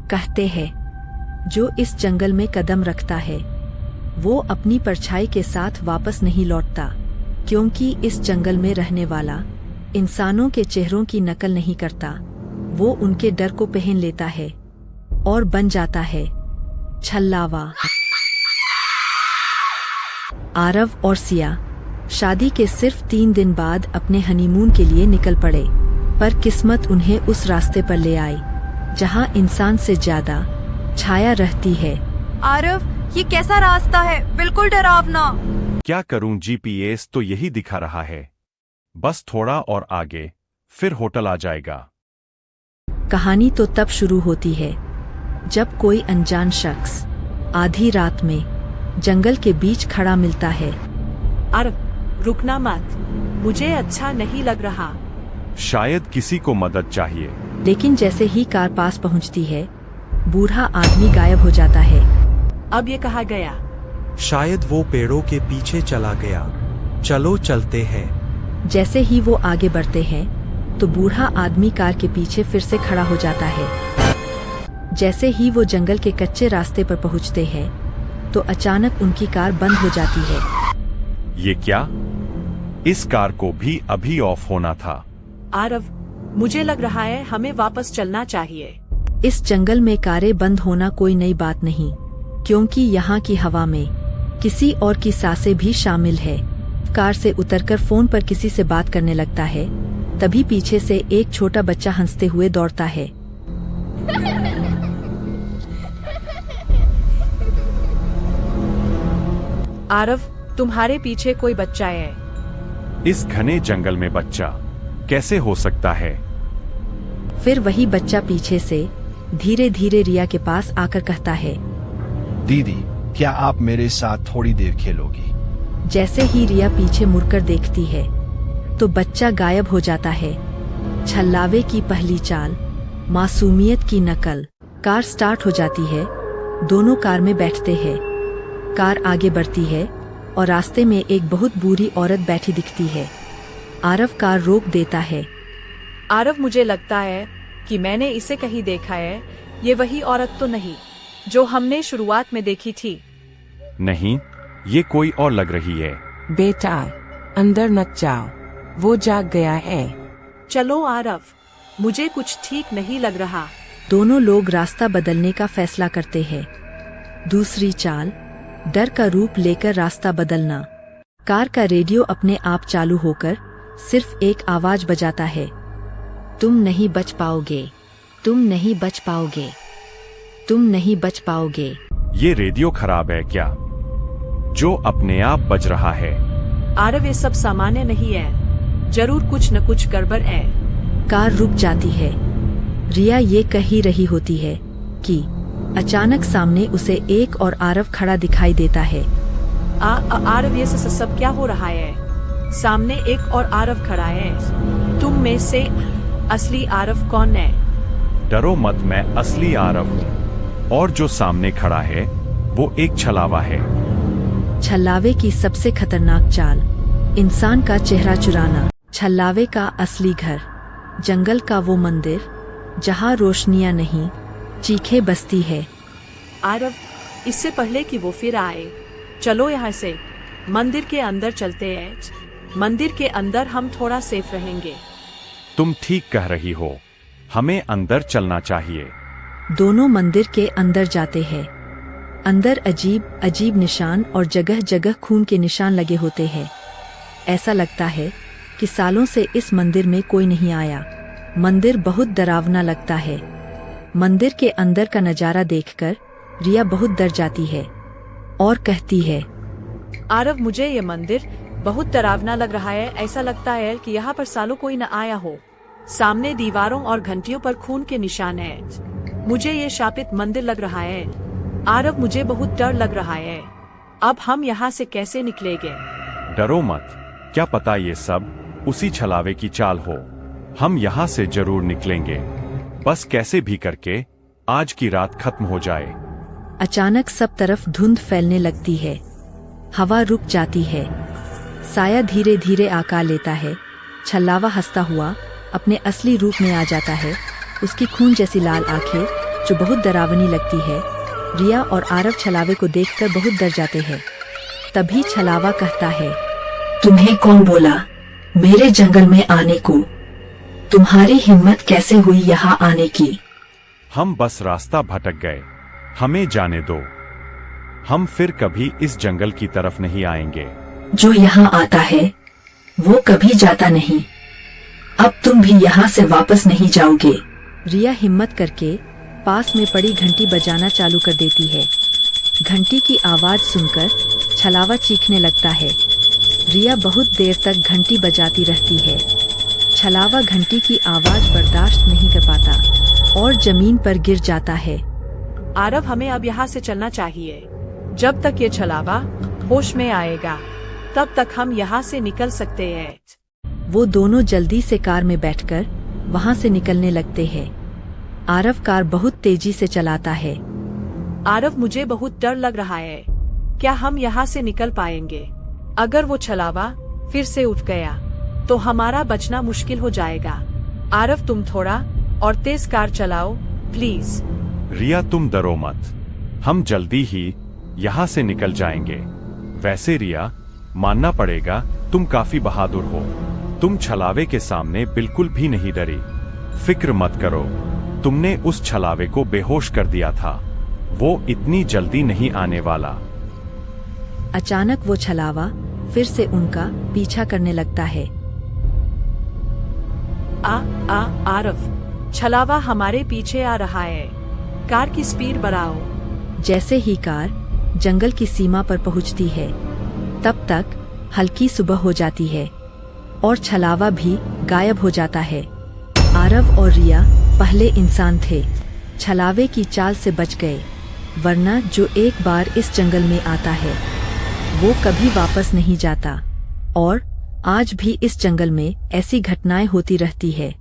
कहते हैं, जो इस जंगल में कदम रखता है वो अपनी परछाई के साथ वापस नहीं लौटता, क्योंकि इस जंगल में रहने वाला इंसानों के चेहरों की नकल नहीं करता। वो उनके डर को पहन लेता है और बन जाता है छल्लावा। आरव और सिया शादी के सिर्फ 3 दिन बाद अपने हनीमून के लिए निकल पड़े, पर किस्मत उन्हें उस रास्ते पर ले आई जहां इंसान से ज्यादा छाया रहती है। आरव, ये कैसा रास्ता है, बिल्कुल डरावना। क्या करूं, जीपीएस तो यही दिखा रहा है। बस थोड़ा और आगे, फिर होटल आ जाएगा। कहानी तो तब शुरू होती है जब कोई अनजान शख्स आधी रात में जंगल के बीच खड़ा मिलता है। आरव, रुकना मत, मुझे अच्छा नहीं लग रहा। शायद किसी को मदद चाहिए। लेकिन जैसे ही कार पास पहुंचती है, बूढ़ा आदमी गायब हो जाता है। अब ये कहाँ गया? शायद वो पेड़ों के पीछे चला गया। चलो चलते हैं। जैसे ही वो आगे बढ़ते हैं तो बूढ़ा आदमी कार के पीछे फिर से खड़ा हो जाता है। जैसे ही वो जंगल के कच्चे रास्ते पर पहुंचते हैं तो अचानक उनकी कार बंद हो जाती है। ये क्या? इस कार को भी अभी ऑफ होना था। आरव, मुझे लग रहा है हमें वापस चलना चाहिए। इस जंगल में कारें बंद होना कोई नई बात नहीं, क्योंकि यहाँ की हवा में किसी और की सांसें भी शामिल है। कार से उतरकर फोन पर किसी से बात करने लगता है, तभी पीछे से एक छोटा बच्चा हंसते हुए दौड़ता है। आरव, तुम्हारे पीछे कोई बच्चा है। इस घने जंगल में बच्चा कैसे हो सकता है? फिर वही बच्चा पीछे से धीरे धीरे रिया के पास आकर कहता है, दीदी, क्या आप मेरे साथ थोड़ी देर खेलोगी? जैसे ही रिया पीछे मुड़कर देखती है तो बच्चा गायब हो जाता है। छल्लावे की पहली चाल, मासूमियत की नकल। कार स्टार्ट हो जाती है, दोनों कार में बैठते हैं। कार आगे बढ़ती है और रास्ते में एक बहुत बुरी औरत बैठी दिखती है। आरव कार रोक देता है। आरव, मुझे लगता है कि मैंने इसे कहीं देखा है। ये वही औरत तो नहीं जो हमने शुरुआत में देखी थी? नहीं, ये कोई और लग रही है। बेटा, अंदर मत जाओ, वो जाग गया है। चलो आरव, मुझे कुछ ठीक नहीं लग रहा। दोनों लोग रास्ता बदलने का फैसला करते हैं। दूसरी चाल, डर का रूप लेकर रास्ता बदलना। कार का रेडियो अपने आप चालू होकर सिर्फ एक आवाज बजाता है, तुम नहीं बच पाओगे, तुम नहीं बच पाओगे, तुम नहीं बच पाओगे। ये रेडियो खराब है क्या, जो अपने आप बज रहा है? आरव, ये सब सामान्य नहीं है, जरूर कुछ न कुछ गड़बड़ है। कार रुक जाती है। रिया ये कह ही रही होती है कि अचानक सामने उसे एक और आरव खड़ा दिखाई देता है। आरव, ये सब क्या हो रहा है? सामने एक और आरव खड़ा है। तुम में से असली आरव कौन है? डरो मत, मैं असली आरव हूँ, और जो सामने खड़ा है वो एक छलावा है। छल्लावे की सबसे खतरनाक चाल, इंसान का चेहरा चुराना। छल्लावे का असली घर, जंगल का वो मंदिर जहाँ रोशनियाँ नहीं, चीखें बसती है। आरव, इससे पहले कि वो फिर आए, चलो यहाँ से मंदिर के अंदर चलते हैं। मंदिर के अंदर हम थोड़ा सेफ रहेंगे। तुम ठीक कह रही हो, हमें अंदर चलना चाहिए। दोनों मंदिर के अंदर जाते हैं। अंदर अजीब अजीब निशान और जगह जगह खून के निशान लगे होते हैं। ऐसा लगता है कि सालों से इस मंदिर में कोई नहीं आया। मंदिर बहुत डरावना लगता है। मंदिर के अंदर का नजारा देखकर रिया बहुत डर जाती है और कहती है, आरव, मुझे ये मंदिर बहुत डरावना लग रहा है। ऐसा लगता है कि यहाँ पर सालों कोई न आया हो। सामने दीवारों और घंटियों पर खून के निशान हैं। मुझे ये शापित मंदिर लग रहा है। आरव, मुझे बहुत डर लग रहा है। अब हम यहाँ से कैसे निकलेंगे? डरो मत, क्या पता ये सब उसी छलावे की चाल हो। हम यहाँ से जरूर निकलेंगे, बस कैसे भी करके आज की रात खत्म हो जाए। अचानक सब तरफ धुंध फैलने लगती है। हवा रुक जाती है। साया धीरे धीरे आकार लेता है। छल्लावा हंसता हुआ अपने असली रूप में आ जाता है। उसकी खून जैसी लाल आंखें जो बहुत डरावनी लगती है। रिया और आरव छलावे को देखकर बहुत डर जाते हैं। तभी छलावा कहता है, तुम्हें कौन बोला मेरे जंगल में आने को? तुम्हारी हिम्मत कैसे हुई यहाँ आने की? हम बस रास्ता भटक गए, हमें जाने दो। हम फिर कभी इस जंगल की तरफ नहीं आएंगे। जो यहाँ आता है वो कभी जाता नहीं। अब तुम भी यहाँ से वापस नहीं जाओगे। रिया हिम्मत करके पास में पड़ी घंटी बजाना चालू कर देती है। घंटी की आवाज सुनकर छलावा चीखने लगता है। रिया बहुत देर तक घंटी बजाती रहती है। छलावा घंटी की आवाज बर्दाश्त नहीं कर पाता और जमीन पर गिर जाता है। आरव, हमें अब यहाँ से चलना चाहिए। जब तक ये छलावा होश में आएगा तब तक हम यहाँ से निकल सकते हैं। वो दोनों जल्दी से कार में बैठकर वहाँ से निकलने लगते हैं। आरव कार बहुत तेजी से चलाता है। आरव, मुझे बहुत डर लग रहा है। क्या हम यहाँ से निकल पाएंगे? अगर वो छलावा फिर से उठ गया तो हमारा बचना मुश्किल हो जाएगा। आरव, तुम थोड़ा और तेज कार चलाओ प्लीज। रिया, तुम डरो मत, हम जल्दी ही यहाँ से निकल जाएंगे। वैसे रिया, मानना पड़ेगा तुम काफी बहादुर हो। तुम छलावे के सामने बिल्कुल भी नहीं डरी। फिक्र मत करो, तुमने उस छलावे को बेहोश कर दिया था। वो इतनी जल्दी नहीं आने वाला। अचानक वो छलावा फिर से उनका पीछा करने लगता है। आरव, छलावा हमारे पीछे आ रहा है। कार की स्पीड बढ़ाओ। जैसे ही कार जंगल की सीमा पर पहुंचती है तब तक हल्की सुबह हो जाती है और छलावा भी गायब हो जाता है। आरव और रिया पहले इंसान थे, छलावे की चाल से बच गए, वरना जो एक बार इस जंगल में आता है वो कभी वापस नहीं जाता। और आज भी इस जंगल में ऐसी घटनाएं होती रहती है।